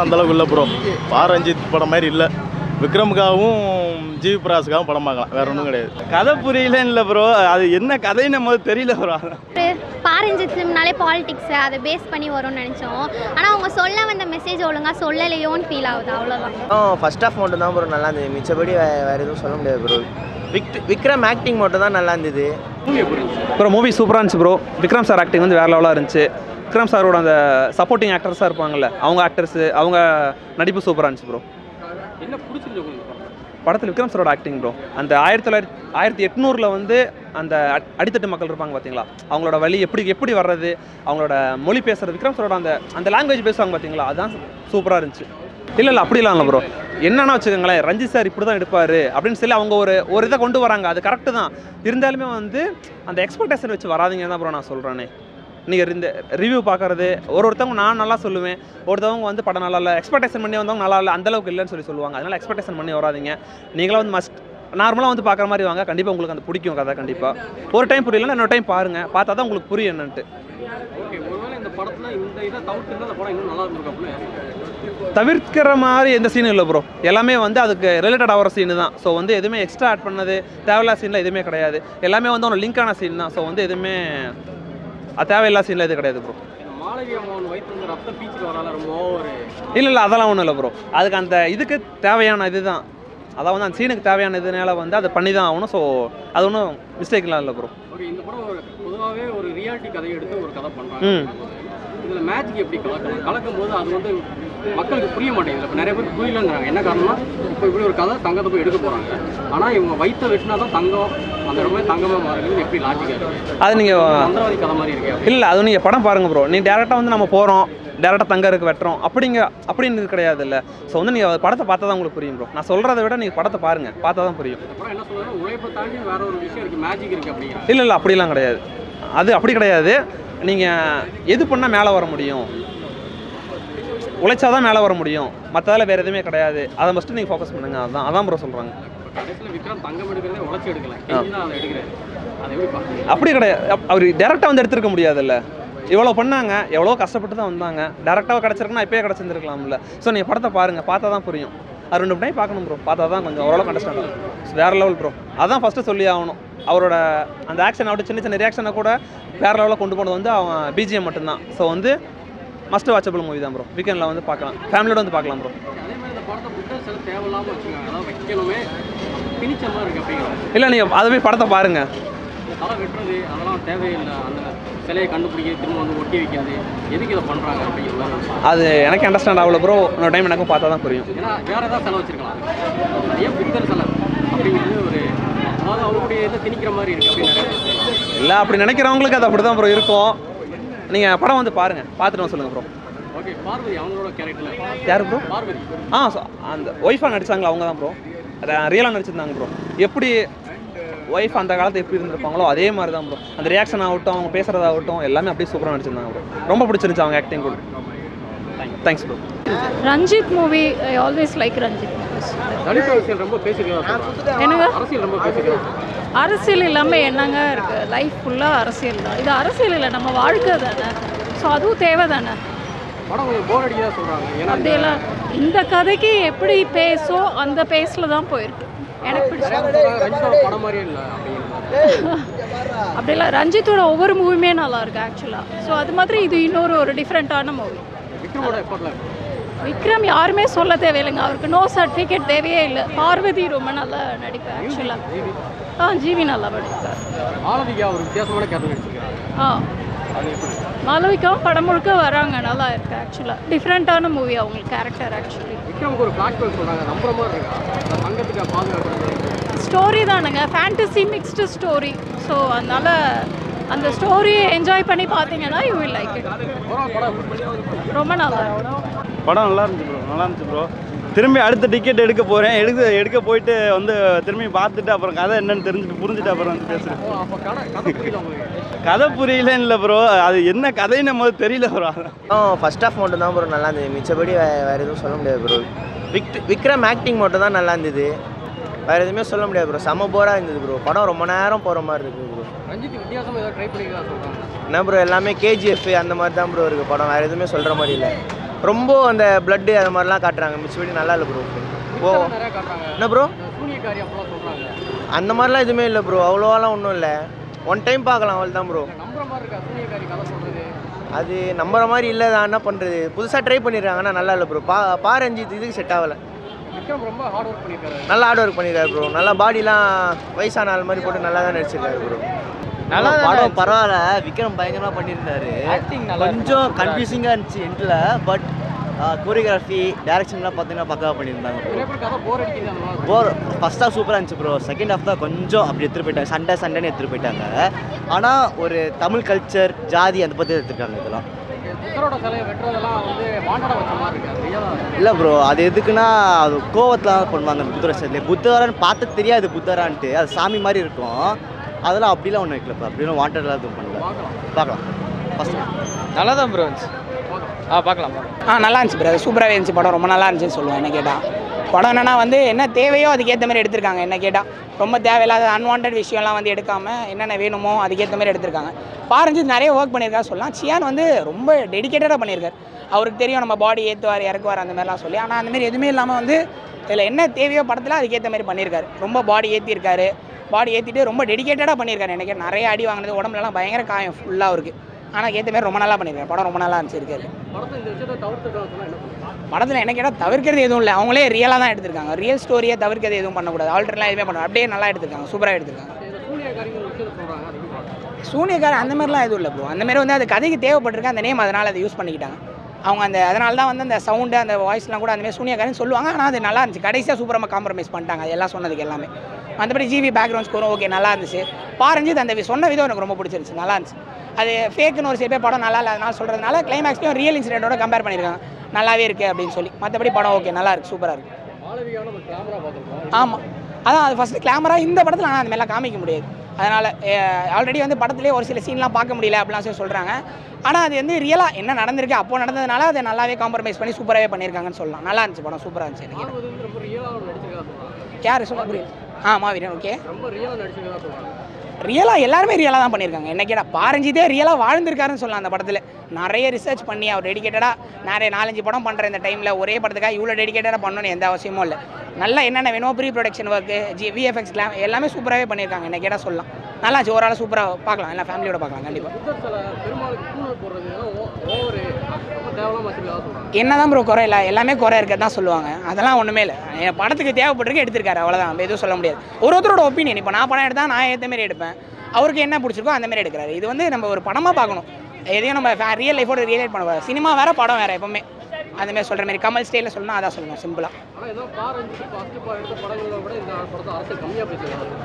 அந்தளவுக்கு இல்லை ப்ரோ. ரஞ்சித் படம் மாதிரி இல்லை. விக்ரமுக்காகவும் ஜிவி பிரகாஷுக்காகவும் படம் பார்க்கலாம், வேற ஒன்றும் கிடையாது. கதை புரியலன்னு இல்லை ப்ரோ, அது என்ன கதைன்னு நம்ம தெரியல ப்ரோ. ரஞ்சித் ஃபிலிம்னாலே பாலிடிக்ஸ் அதை பேஸ் பண்ணி வரும்னு நினச்சோம். ஆனால் அவங்க சொல்ல வந்த மெசேஜ் ஒழுங்காக சொல்லலையோன்னு ஃபீல் ஆகுது, அவ்வளோதான். ஃபர்ஸ்ட் ஆஃப் மட்டும் தான் ப்ரோ நல்லா இருந்தது, மிச்சபடி வேறு எதுவும் சொல்ல முடியாது ப்ரோ. விக்ரம் ஆக்டிங் மட்டும் தான் நல்லா இருந்தது ப்ரோ. மூவி சூப்பராக இருந்துச்சு ப்ரோ. விக்ரம் சார் ஆக்டிங் வந்து வேறு லெவலாக இருந்துச்சு. விக்ரம் சாரோட அந்த சப்போர்ட்டிங் ஆக்டர்ஸாக இருப்பாங்கள்ல, அவங்க ஆக்டர்ஸு அவங்க நடிப்பு சூப்பராக இருந்துச்சு ப்ரோ. என்ன பிடிச்சிருந்தது படத்தில் விக்ரம் சாரோட ஆக்டிங் ப்ரோ. அந்த 1800 வந்து அந்த அடித்தட்டு மக்கள் இருப்பாங்க பார்த்தீங்களா, அவங்களோட வழி எப்படி வர்றது, அவங்களோட மொழி பேசுகிறது, விக்ரம் சாரோட அந்த லாங்குவேஜ் பேசுவாங்க பார்த்தீங்களா, அதுதான் சூப்பராக இருந்துச்சு. இல்லை அப்படிலாம் இல்லை ப்ரோ. என்னன்னா வச்சுக்கோங்களேன், ரஞ்சித் சார் இப்படி தான் எடுப்பார் அப்படின்னு சொல்லி அவங்க ஒரு இதை கொண்டு வராங்க, அது கரெக்டு தான். இருந்தாலுமே வந்து அந்த எக்ஸ்பெக்டேஷன் வச்சு வராதிங்கன்னு தான் ப்ரோ நான் சொல்கிறேனே. நீங்கள் இந்த ரிவ்யூ பார்க்குறது ஒருத்தவங்க நான் நல்லா சொல்லுவேன், ஒருத்தவங்க வந்து படம் நல்லா இல்லை, எக்ஸ்பெக்டேஷன் பண்ணி வந்தவங்க நல்லா இல்லை, அந்தளவுக்கு இல்லைன்னு சொல்லி சொல்லுவாங்க. அதனால் எக்ஸ்பெக்டேஷன் பண்ணி வராதிங்க. நீங்களாம் வந்து நார்மலாக வந்து பார்க்குற மாதிரி வாங்க, கண்டிப்பாக உங்களுக்கு அந்த பிடிக்கும் கதை. கண்டிப்பாக ஒரு டைம் புரியலன்னா இன்னொரு டைம் பாருங்கள், பார்த்தா தான் உங்களுக்கு புரியும் என்னன்ட்டு. இந்த படத்தில் இந்த இதை தவிர்த்து அந்த படம் இன்னும் நல்லா இருந்திருக்கும். தவிர்க்கிற மாதிரி எந்த சீனும் இல்லை ப்ரோ. எல்லாமே வந்து அதுக்கு ரிலேட்டட் ஆகிற சீனு தான். ஸோ வந்து எதுவுமே எக்ஸ்ட்ரா ஆட் பண்ணது தேவையில்லாத சீனில் எதுவுமே கிடையாது. எல்லாமே வந்து ஒன்று லிங்கான சீன் தான். ஸோ வந்து எதுவுமே தேவையில்லாத சீனில் எது கிடையாது ப்ரோ. இல்லை அதெல்லாம் ஒன்றும் இல்லை ப்ரோ. அதுக்கு அந்த இதுக்கு தேவையான இது தான், அதான் வந்து அந்த சீனுக்கு தேவையான இதனால வந்து அதை பண்ணி தான் ஆகணும். ஸோ அது ஒன்றும் மிஸ்டேக்லாம் இல்லை ப்ரோ. இந்த படம் பொதுவாகவே ஒரு ரியாலிட்டி கதையை எடுத்து ஒரு கதை பண்ணுறாங்க. இதில் மேஜிக் எப்படி கலக்கும் போது அது வந்து மக்களுக்கு புரிய மாட்டேங்குது. இப்போ நிறைய பேர் புரியலங்கிறாங்க. என்ன காரணம்னா, இப்போ இப்படி ஒரு கதை தங்கத்தை போய் எடுக்க போகிறாங்க, ஆனால் இவங்க வயிற்ற வெட்டினா தான் தங்கம் அந்த இடமே தங்கமாக மாறுறது எப்படி லாஜிக்காக இருக்குது? அது நீங்கள் மந்திரவாதி கதை மாதிரி இருக்கு. இல்லை அது நீங்கள் படம் பாருங்கள் ப்ரோ. நீங்கள் டேரெக்டாக வந்து நம்ம போகிறோம், டேரெக்டாக தங்க இருக்கு வெட்டுறோம் அப்படின்னு கிடையாது. இல்லை ஸோ வந்து நீங்கள் படத்தை பார்த்தா தான் உங்களுக்கு புரியும் ப்ரோ. நான் சொல்கிறத விட நீங்கள் படத்தை பாருங்கள், பார்த்தா தான் புரியும். என்ன சொல்கிறேன், உழைப்பை தாண்டி வேற ஒரு விஷயம் இருக்குது, மேஜிக் இருக்குது அப்படிங்கிற. இல்லை அப்படிலாம் கிடையாது. அது அப்படி கிடையாது. நீங்கள் எது பண்ணால் மேலே வர முடியும், உழைச்சாதான் மேலே வர முடியும், மற்றதால வேறு எதுவுமே கிடையாது. அதை ஃபஸ்ட்டு நீங்கள் ஃபோக்கஸ் பண்ணுங்க. அதான் ப்ரோ சொல்கிறாங்க. அப்படி கிடையாது. அவர் டேரெக்டாக வந்து எடுத்துருக்க முடியாதுல்ல. இவ்வளோ பண்ணாங்க, எவ்வளோ கஷ்டப்பட்டு தான் வந்தாங்க. டேரெக்டாக கிடச்சிருக்குன்னா இப்போயே கிடச்சிருந்துருக்கலாம்ல. ஸோ நீங்கள் படத்தை பாருங்கள், பார்த்தா தான் புரியும். அது 2 டைம் பார்க்கணும் ப்ரோ. பார்த்தா தான் கொஞ்சம் ஓரளவு அண்டர்ஸ்டாண்ட் ஆகும். வேறு லெவல் ப்ரோ. அதான் ஃபஸ்ட்டு சொல்லி ஆகணும். அவரோட அந்த ஆக்ஷன் ஆகட்டும், சின்ன சின்ன ரியாக்ஷனை கூட வேறு லெவலில் கொண்டு போனது வந்து அவன் பிஜிஎம் மட்டும்தான். ஸோ வந்து மஸ்ட் வாட்சபிள் மூவி தான் ப்ரோ. வீக்கெண்டில் வந்து பார்க்கலாம், ஃபேமிலியோட வந்து பார்க்கலாம் ப்ரோ. இல்லை நீங்கள் அதை போய் படத்தை பாருங்கள். தலை வெட்டுறது அதெல்லாம் தேவையில்லை. அந்த சிலையை கண்டுபிடிக்கிறது, திரும்ப வந்து ஒட்டி வைக்கிறது, எதுக்கு இதை பண்ணுறாங்க அப்படிங்கிற மாதிரி அது எனக்கு அண்டர்ஸ்டாண்ட் ஆகல ப்ரோ. இன்னொரு டைம் எனக்கும் பார்த்தா தான் புரியும். ஏன்னா வேறு ஏதாவது செலவு வச்சுருக்கலாம். நிறைய புத்தர் செலவு அப்படிங்கிறது ஒரு அதாவது அவங்களுடைய இதை திணிக்கிற மாதிரி இருக்குது அப்படின்னு இல்லை அப்படி நினைக்கிறவங்களுக்கு அது அப்படி தான் ப்ரோ இருக்கும். நீங்கள் படம் வந்து பாருங்கள், பார்த்துட்டு சொல்லுங்கள் ப்ரோ. ஓகே. பார்வதி அவங்களோட கேரக்டர் யார் ப்ரோ? பார்வதி. அந்த ஒய்ஃபாக நடித்தாங்களா அவங்க தான் ப்ரோ. ரியலாக நடிச்சிருந்தாங்க ப்ரோ. எப்படி ஒய்ஃப் அந்த காலத்தில் எப்படி இருந்திருப்பாங்களோ அதே மாதிரி தான் ப்ரோ. அந்த ரியாக்ஷன் ஆகட்டும், அவங்க பேசுகிறதாகட்டும் எல்லாமே அப்படியே சூப்பராக நடிச்சிருந்தாங்க ப்ரோ. ரொம்ப பிடிச்சிருந்துச்சு அவங்க ஆக்டிங் கூட. Thanks bro. Ranjith movie I always like Ranjith movies. ரொம்ப பேசிக்கலாம். என்னங்க அரசியல் ரொம்ப பேசிக்கலாம். அரசியல் இல்லாமல் என்னங்க இருக்குது? லைஃப் ஃபுல்லாக அரசியல் தான். இது அரசியல் இல்லை, நம்ம வாழ்க்கை தானே. ஸோ அதுவும் தேவை தானே. படம் கொஞ்சம் போர் அடிக்க தான் சொல்கிறாங்க. அப்படியெல்லாம் இந்த கதைக்கு எப்படி பேசோ அந்த பேஸில் தான் போயிருக்கு. எனக்கு பிடிச்ச படம் மாதிரியே இல்லை அப்படிலாம். ரஞ்சித்தோட ஒவ்வொரு மூவியுமே நல்லா இருக்கு ஆக்சுவலாக. ஸோ அது மாதிரி இது ஒரு டிஃப்ரெண்ட்டான மூவி. விக்ரம் யாருமே சொல்ல தேவையில்லைங்க, அவருக்கு நோ சர்டிஃபிகேட் தேவையே இல்லை. பார்வதி ரொம்ப நல்லா நடிப்பார் ஆக்சுவலாக. ஜிவி நல்லா நடிப்பார். மாளவிகாவும் படம் முழுக்க வராங்க, நல்லா இருக்கு ஆக்சுவலாக. டிஃப்ரெண்ட்டான மூவி அவங்களுக்கு கேரக்டர் ஆக்சுவலி. ஸ்டோரி தானுங்க, ஃபேண்டசி மிக்ஸ்டு ஸ்டோரி. ஸோ அதனால் அந்த ஸ்டோரியை என்ஜாய் பண்ணி பார்த்தீங்கன்னா யூ வில் லைக் இட். ரொம்ப நல்லா இருக்கும். படம் நல்லா இருந்துச்சு ப்ரோ. திரும்பி அடுத்த டிக்கெட் எடுக்க போகிறேன். எடுக்க போயிட்டு வந்து திரும்பி பார்த்துட்டு அப்புறம் கதை என்னன்னு புரிஞ்சுட்டு அப்புறம் வந்து பேசுகிறேன். கதை புரியலன்னு இல்லை ப்ரோ, அது என்ன கதைன்னு நம்ம தெரியல ப்ரோ. ஃபர்ஸ்ட் ஆஃப் மட்டும் தான் ப்ரோ நல்லா இருந்தது, மிச்சபடி வேறு எதுவும் சொல்ல முடியாது ப்ரோ. விக்ரம் ஆக்டிங் மட்டும் தான் நல்லா இருந்தது, வேறு எதுவுமே சொல்ல முடியாது ப்ரோ. செம்ம போராக இருந்தது ப்ரோ. படம் ரொம்ப நேரம் போகிற மாதிரி இருக்குது ப்ரோ. ரஞ்சித் வித்தியாசமாக ஏதாவது ட்ரை பண்ணிக்கலாம் சொல்கிறாங்க. என்ன ப்ரோ, எல்லாமே கேஜிஎஃப் அந்த மாதிரி தான் ப்ரோ இருக்குது படம். வேறு எதுவுமே சொல்கிற மாதிரி இல்லை. ரொம்ப அந்த பிளட்டு அது மாதிரிலாம் காட்டுறாங்க. மிச்சபடி நல்லா இல்லை ப்ரோ. ஓ என்ன ப்ரோ அந்த மாதிரிலாம் எதுவுமே இல்லை ப்ரோ. அவ்வளோவாலாம் ஒன்றும் இல்லை. ஒன் டைம் பார்க்கலாம் அவள் தான் ப்ரோ. அது நம்புற மாதிரி இல்லை தான். என்ன பண்ணுறது, புதுசாக ட்ரை பண்ணிடுறாங்கன்னா நல்லா இல்லை ப்ரோ. பாரஞ்சித் இதுக்கு செட் ஆகலை. நல்லா ஹார்ட் ஒர்க் பண்ணியிருக்காரு ப்ரோ. நல்லா பாடிலாம் வயசான ஆள் மாதிரி போட்டு நல்லா தான் நடிச்சிருக்காரு ப்ரோ. நல்லா படம் பரவாயில்ல. விக்ரம் பயங்கரமாக பண்ணியிருந்தாரு. கொஞ்சம் கன்ஃபியூசிங்காக இருந்துச்சு எண்டில். பட் கோரியோகிராஃபி டைரக்ஷன்லாம் பார்த்தீங்கன்னா பக்காவாக பண்ணியிருந்தாங்க. போர் ஃபர்ஸ்ட் ஹாஃப் சூப்பராக இருந்துச்சு ப்ரோ. செகண்ட் ஹாஃப் தான் கொஞ்சம் அப்படி எடுத்துகிட்டு போயிட்டாங்க. சண்டைன்னு எடுத்துகிட்டு போயிட்டாங்க. ஆனால் ஒரு தமிழ் கல்ச்சர் ஜாதி அதை பற்றி எடுத்துருக்காங்க. இதெல்லாம் இல்லை ப்ரோ. அது எதுக்குன்னா அது கோவத்தில் பண்ணுவாங்க. புத்தர சைட்லேயே புத்தரான்னு பார்த்து தெரியாது புத்தரான்ட்டு. அது சாமி மாதிரி இருக்கும். அதெல்லாம் அப்படிலாம் ஒன்றும் வைக்கலப்பா. அப்படிலாம் வாண்டட்லாம் எதுவும் பண்ணல. பார்க்கலாம். ஃபஸ்ட் நல்லா தான் ப்ரோ இருந்துச்சு. பார்க்கலாம். நல்லா இருந்துச்சு ப்ரோ. சூப்பராகவே இருந்துச்சு படம். ரொம்ப நல்லா இருந்துச்சுன்னு சொல்லுவேன் என்ன கேட்டால். படம் என்னென்னா வந்து என்ன தேவையோ அதுக்கேற்ற மாதிரி எடுத்திருக்காங்க. என்ன கேட்டால் ரொம்ப தேவையில்லாத அன்வான்ட் விஷயம்லாம் வந்து எடுக்காமல் என்னென்ன வேணுமோ அதுக்கேற்ற மாதிரி எடுத்திருக்காங்க. பாரஞ்சித் நிறைய ஒர்க் பண்ணியிருக்காரு சொல்லலாம். சியான் வந்து ரொம்ப டெடிக்கேட்டடாக பண்ணியிருக்காரு. அவருக்கு தெரியும் நம்ம பாடி ஏற்றுவார் இறக்குவார் அந்த மாதிரிலாம் சொல்லி. ஆனால் அந்தமாரி எதுவுமே இல்லாமல் வந்து இதில் என்ன தேவையோ படத்தில் அதுக்கேற்ற மாதிரி பண்ணியிருக்காரு. ரொம்ப பாடி ஏற்றிருக்காரு. பாடி ஏற்றிட்டு ரொம்ப டெடிக்கேட்டடாக பண்ணியிருக்காரு. எனக்கு நிறைய அடி வாங்கினது உடம்புலலாம் பயங்கர காயம் ஃபுல்லாக அவருக்கு. ஆனால் ஏற்ற மாதிரி ரொம்ப நல்லா பண்ணியிருக்காரு. படம் ரொம்ப நல்லா இருந்துச்சு இருக்காரு. படத்தில் என்ன கேட்டால் தவிர்க்கிறது எதுவும் இல்லை. அவங்களே ரியலாக தான் எடுத்திருக்காங்க. ரியல் ஸ்டோரியை தவிர்க்கிறது எதுவும் பண்ணக்கூடாது. ஆல்டர்லாம் எதுவுமே பண்ணணும். அப்படியே நல்லா எடுத்திருக்காங்க. சூப்பராக எடுத்திருக்காங்க. சூனியக்காரன் அந்த மாதிரிலாம் எதுவும் இல்லை ப்ரோ. அந்த மாதிரி வந்து அது கதைக்கு தேவைப்பட்டிருக்கு அந்த நேம். அதனால் அதை யூஸ் பண்ணிக்கிட்டாங்க அவங்க. அதனால தான் வந்து அந்த சவுண்டு அந்த வாய்ஸ்லாம் கூட அந்தமாதிரி சூனியக்காரன் சொல்லுவாங்க. ஆனால் அது நல்லா இருந்துச்சு. கடைசியாக சூப்பராக காம்ப்ரமைஸ் பண்ணிட்டாங்க. அது எல்லாம் சொன்னதுக்கு எல்லாமே. மற்றபடி ஜிவி பேக்ரவுண்ட் ஸ்கோரும் ஓகே நல்லா இருந்துச்சு. பாரஞ்சித் அந்த சொன்ன விதம் எனக்கு ரொம்ப பிடிச்சிருந்துச்சு. நல்லா இருந்துச்சு. அது ஃபேக்குன்னு ஒரு சில பேர் படம் நல்லா இல்லை அதனால் சொல்கிறதுனால கிளைமேக்ஸ்லையும் ரியல் இன்சிடென்ட்டோட கம்பேர் பண்ணியிருக்காங்க. நல்லாவே இருக்குது அப்படின்னு சொல்லி. மற்றபடி படம் ஓகே நல்லா இருக்குது. சூப்பராக இருக்குது. ஆமாம் அதான் அது ஃபஸ்ட்டு கிளாமரா இந்த படத்தில். ஆனால் அந்த மாதிரிலாம் காமிக்க முடியாது. அதனால் ஆல்ரெடி வந்து படத்துலேயே ஒரு சில சீன்லாம் பார்க்க முடியல அப்படிலாம் சொல்லி சொல்கிறாங்க. ஆனால் அது வந்து ரியலாக என்ன நடந்திருக்கு அப்போ நடந்ததுனால அதை நல்லாவே காம்ப்ரமைஸ் பண்ணி சூப்பராகவே பண்ணியிருக்காங்கன்னு சொல்லலாம். நல்லா இருந்துச்சு படம். சூப்பராக இருந்துச்சு. எனக்கு யார் சொல்ல புரியல. மாவீரன் ஓகே. ரியலாக எல்லாருமே ரியலாக தான் பண்ணியிருக்காங்க. என்ன கேட்டால் பாரஞ்சிதே ரியலாக வாழ்ந்திருக்காருன்னு சொல்லலாம். அந்த படத்தில் நிறைய ரிசர்ச் பண்ணி அவர் டெடிக்கேட்டடாக நிறைய 4-5 படம் பண்ணுற இந்த டைமில் ஒரே படத்துக்காக இவ்வளோ டெடிக்கேட்டடாக பண்ணணும்னு எந்த அவசியமும் இல்லை. நல்லா என்னென்ன வேணும் ப்ரீ ப்ரொடக்ஷன் ஒர்க்கு விஎஃப்எக்ஸ் எல்லாமே சூப்பராகவே பண்ணியிருக்காங்க. என்ன கேட்டால் சொல்லலாம். நல்லா இருந்துச்சு. ஓவரால் சூப்பராக பார்க்கலாம். எல்லாம் ஃபேமிலியோட பார்க்கலாம் கண்டிப்பாக. என்ன தான் ப்ரோ குறை இல்லை. எல்லாமே குறை இருக்க தான் சொல்லுவாங்க. அதெல்லாம் ஒன்றுமே இல்லை. படத்துக்கு தேவைப்பட்டிருக்கு எடுத்திருக்காரு அவ்வளோதான். எதுவும் சொல்ல முடியாது. ஒருத்தரோட ஒப்பீனியன். இப்போ நான் படம் எடுத்தால் நான் ஏற்ற மாரி எடுப்பேன். அவருக்கு என்ன பிடிச்சிருக்கோ அந்த மாதிரி எடுக்கிறாரு. இது வந்து நம்ம ஒரு படமாக பார்க்கணும். எதையும் நம்ம ரியல் லைஃபோட ரியலேட் பண்ணக்கூடாது. சினிமா வேறு படம் வேறு. எப்போவுமே அந்தமாதிரி சொல்கிற மாதிரி கமல் ஸ்டைலில் சொல்லணும். அதான் சொல்லணும் சிம்பிளாக.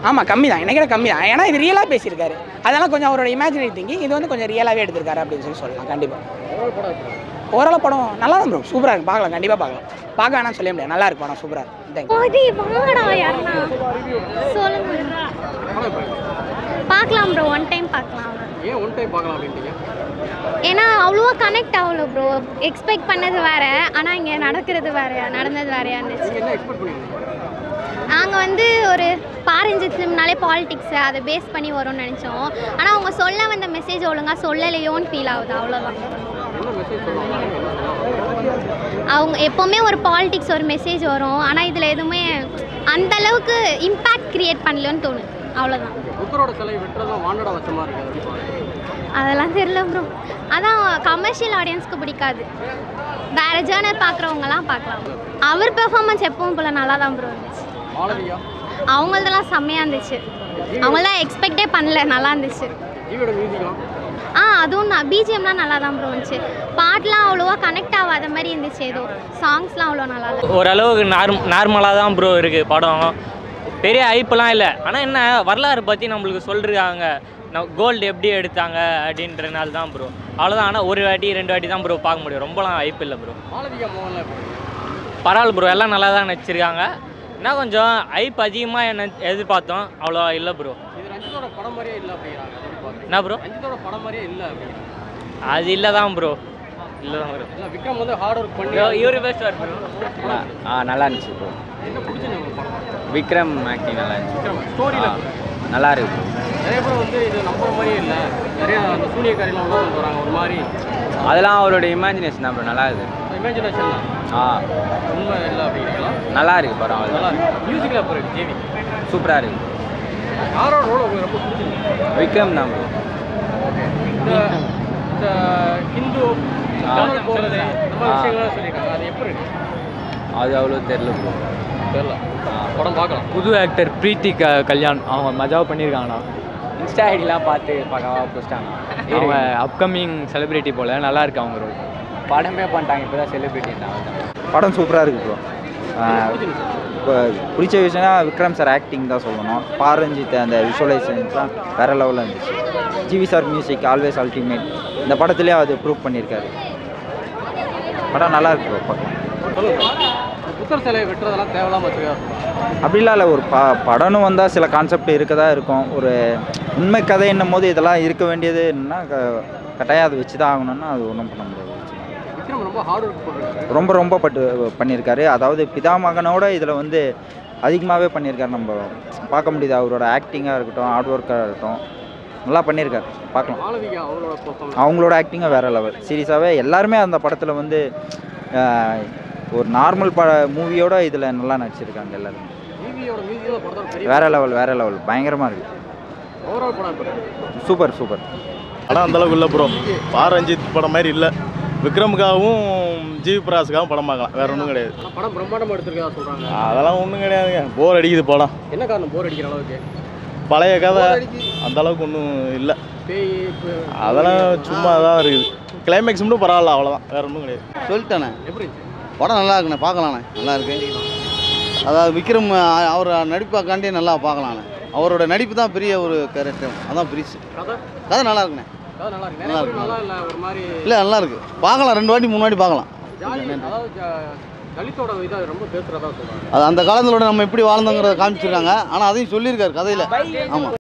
ஆமாம் கம்மி தான். எனக்கு கம்மி தான். ஏன்னா இது ரியலாக பேசியிருக்காரு. அதெல்லாம் கொஞ்சம் அவரோட இமேஜினரி திங்கிங். இது வந்து கொஞ்சம் ரியலாகவே எடுத்திருக்காரு அப்படின்னு சொல்லலாம் கண்டிப்பாக. ஓரளவு படம் நல்லா தான் ப்ரோ. சூப்பராக இருக்குது. பார்க்கலாம் கண்டிப்பாக பார்க்கலாம். பார்க்க வேணாம்னு சொல்ல முடியாது. நல்லா இருக்கு படம். சூப்பராக இருக்கு. பார்க்கலாம் ப்ரோ. ஒன் டைம் பார்க்கலாம். ஏன்னா அவ்வளோவா கனெக்ட் ஆகல ப்ரோ. எக்ஸ்பெக்ட் பண்ணது வேற. ஆனால் இங்கே நடக்கிறது வேறையா நடந்தது வேறையா இருந்துச்சு. நாங்கள் வந்து ஒரு பாரஞ்சித் ஃபிலிம்னாலே பாலிடிக்ஸு அதை பேஸ் பண்ணி வரும்னு நினச்சோம். ஆனால் அவங்க சொல்ல வந்த மெசேஜ் ஒழுங்காக சொல்லலையோன்னு ஃபீல் ஆகுது. அவ்வளோதான். அவங்க எப்போவுமே ஒரு பாலிடிக்ஸ் ஒரு மெசேஜ் வரும். ஆனால் இதில் எதுவுமே அந்தளவுக்கு இம்பேக்ட் க்ரியேட் பண்ணலன்னு தோணுது. அவ்வளோதான். அதெல்லாம் தெரியல ப்ரோ. அதான் கமர்ஷியல் ஆடியன்ஸ்க்கு பிடிக்காது. வேறு ஜேர்னர் பார்க்குறவங்கலாம் பார்க்கலாம். அவர் பெர்ஃபார்மன்ஸ் எப்பவும் போல் நல்லா தான் ப்ரோ இருந்துச்சு. அவங்களதெல்லாம் செம்மையாக இருந்துச்சு. அவங்களாம் எக்ஸ்பெக்டே பண்ணல. நல்லா இருந்துச்சு. அதுவும் பிஜிஎம்லாம் நல்லா தான் ப்ரோ இருந்துச்சு. பாட்டெலாம் அவ்வளோவா கனெக்ட் ஆகாத மாதிரி இருந்துச்சு. ஏதோ சாங்ஸ்லாம் அவ்வளோ நல்லா இல்லை. ஓரளவுக்கு நார்மலாக தான் ப்ரோ இருக்குது படம். பெரிய ஹைப்பெல்லாம் இல்லை. ஆனால் என்ன வரலாறு பற்றி நம்மளுக்கு சொல்லிருக்காங்க. கோல்டு எப்படி எடுத்தாங்க அப்படின்றனால தான் ப்ரோ. அவ்வளோதான். ஆனால் ஒரு வாட்டி 2 வாட்டி தான் ப்ரோ பார்க்க முடியும். ரொம்பலாம் ஹைப் இல்லை ப்ரோ. பரவாயில்ல ப்ரோ. எல்லாம் நல்லா தான் நடிச்சிருக்காங்க. என்ன கொஞ்சம் ஹைப் அதிகமாக என்ன எதிர்பார்த்தோம். அவ்வளோ இல்லை ப்ரோ. என்ன ப்ரோ அது இல்லை தான் ப்ரோ. இல்லை தான் ப்ரோ. விக்ரம் வந்து ஹார்ட் ஒர்க் பண்ணி இவரு பெஸ்ட் ப்ரோ. நல்லா இருந்துச்சு ப்ரோ. என்ன பிடிச்சிருந்தது படம்? விக்ரம் ஆக்டிங் நல்லா இருந்துச்சு. ஸ்டோரியில் நல்லா இருக்கு. நிறைய பேர் வந்து இது நம்புற மாதிரியே இல்லை. நிறைய அந்த சூனியக்காரிலாம் உள்ள வராங்க ஒரு மாதிரி. அதெல்லாம் அவரோட இமேஜினேஷன் தான் ப்ரோ. நல்லா இருக்குது. இமேஜினேஷன் தான் உண்மை இல்லை அப்படிங்கிறீங்களா? நல்லா இருக்கு படம். நல்லா இருக்கு. மியூசிக்கில் அப்போ இருக்கு ஜேவி சூப்பராக இருக்கு. யாரோட ரோல் உங்களுக்கு ரொம்ப பிடிச்சிருக்கு? விக்ரம் தான் ப்ரோ. இந்த இந்த ஹிந்து கடவுள் போகிறது இந்த மாதிரி விஷயங்கள்லாம் சொல்லியிருக்காங்க, அது எப்படி இருக்கு? அது அவ்வளோ தெரியல ப்ரோ. தெரியல. படம் பார்க்கலாம். புது ஆக்டர் பிரீத்தி கல்யாண் அவங்க மஜாவாக பண்ணியிருக்காங்கண்ணா. இன்ஸ்டா ஐடிலாம் பார்த்து பார்க்கவா போஸ்ட்டாங்க. அவங்க அப்கமிங் செலிபிரிட்டி போல் நல்லா இருக்கு அவங்க ரோல். படமே பண்ணிட்டாங்க, இப்போ தான் செலிபிரிட்டின்றாங்க. படம் சூப்பராக இருக்குது ப்ரோ. இப்போ பிடிச்ச விஷயம்னா விக்ரம் சார் ஆக்டிங் தான் சொல்லணும். பாரஞ்சித் அந்த விஷுவலைசேஷன்ஸ்லாம் வேறு லெவலில் இருந்துச்சு. GV sir music always ultimate. இந்த படத்துலேயே அது ப்ரூவ் பண்ணியிருக்காரு. படம் நல்லா இருக்கு ப்ரோ, பார்க்கலாம். புத்தர் சிலையை வெட்டுறதெல்லாம் தேவையில்லாம வச்சுக்கா? அப்படிலாம் இல்லை. ஒரு படம்னு வந்தால் சில கான்செப்ட் இருக்க தான் இருக்கும். ஒரு உண்மை கதை என்னும் போது இதெல்லாம் இருக்க வேண்டியது என்னன்னா கட்டாயம் அதை வச்சு தான் ஆகணும்னா அது ஒன்றும் பண்ண முடியாது. விக்ரம் ரொம்ப ஹார்ட் ஒர்க் போட்டிருக்காரு. ரொம்ப பண்ணியிருக்காரு. அதாவது பிதாமகனோட இதில் வந்து அதிகமாகவே பண்ணியிருக்காரு. நம்ம பார்க்க முடியுது. அவரோட ஆக்டிங்காக இருக்கட்டும், ஹார்ட் ஒர்க்காக இருக்கட்டும், நல்லா பண்ணியிருக்காரு. பார்க்கலாம். மாளவிகா அவரோட பெர்ஃபார்மன்ஸ், அவங்களோட ஆக்டிங்காக வேறு லெவல். சீரியஸாகவே எல்லாருமே அந்த படத்தில் வந்து ஒரு நார்மல் மூவியோட இதில் நல்லா நடிச்சிருக்காங்க எல்லாருமே. டிவியோட மியூசிக்கில் படத்தோட பெரிய வேறு லெவல் பயங்கரமாக இருக்குது. ஓவரால் படம் சூப்பர். படம் அந்தளவுக்கு இல்லை ப்ரோ. பாரஞ்சித் படம் மாதிரி இல்லை. விக்ரமுக்காகவும் ஜிவி பிரகாஷுக்காகவும் படம் பார்க்கலாம், வேறு ஒன்றும் கிடையாது. படம் பிரம்மாண்டமாக எடுத்திருக்கா சொல்கிறாங்க. அதெல்லாம் ஒன்றும் கிடையாதுங்க. போர் அடிக்குது படம். என்ன காரணம் போர் அடிக்கிற அளவுக்கு? பழைய கதை அந்த அளவுக்கு ஒன்றும் இல்லை. அதெல்லாம் சும்மா தான் இருக்குது. கிளைமேக்ஸ் மட்டும் பரவாயில்ல, அவ்வளோதான், வேறு ஒன்றும் கிடையாது. சொல்லிட்டேண்ணே. எப்படி படம் நல்லா இருக்குண்ணே, பார்க்கலாண்ணே. நல்லா இருக்கு. அதாவது விக்ரம் அவர் நடிப்பாக்காண்டி நல்லா பார்க்கலாண்ணே. அவரோட நடிப்பு தான் பெரிய ஒரு கேரக்டர், அதான் பிரிச்சு. கதை நல்லா இருக்குண்ணே. நல்லா இருக்கு. நல்லா இல்லை ஒரு மாதிரி இல்லை, நல்லா இருக்கு. பார்க்கலாம், 2 வாட்டி 3 வாட்டி பார்க்கலாம். அதாவது தலித்தோட இதாக ரொம்ப பேசுகிறதா சொல்கிறாங்க. அது அந்த காலங்களோட நம்ம எப்படி வாழ்ந்தோங்கிறத காமிச்சிருக்காங்க. ஆனால் அதையும் சொல்லியிருக்காரு கதையில். ஆமாம்.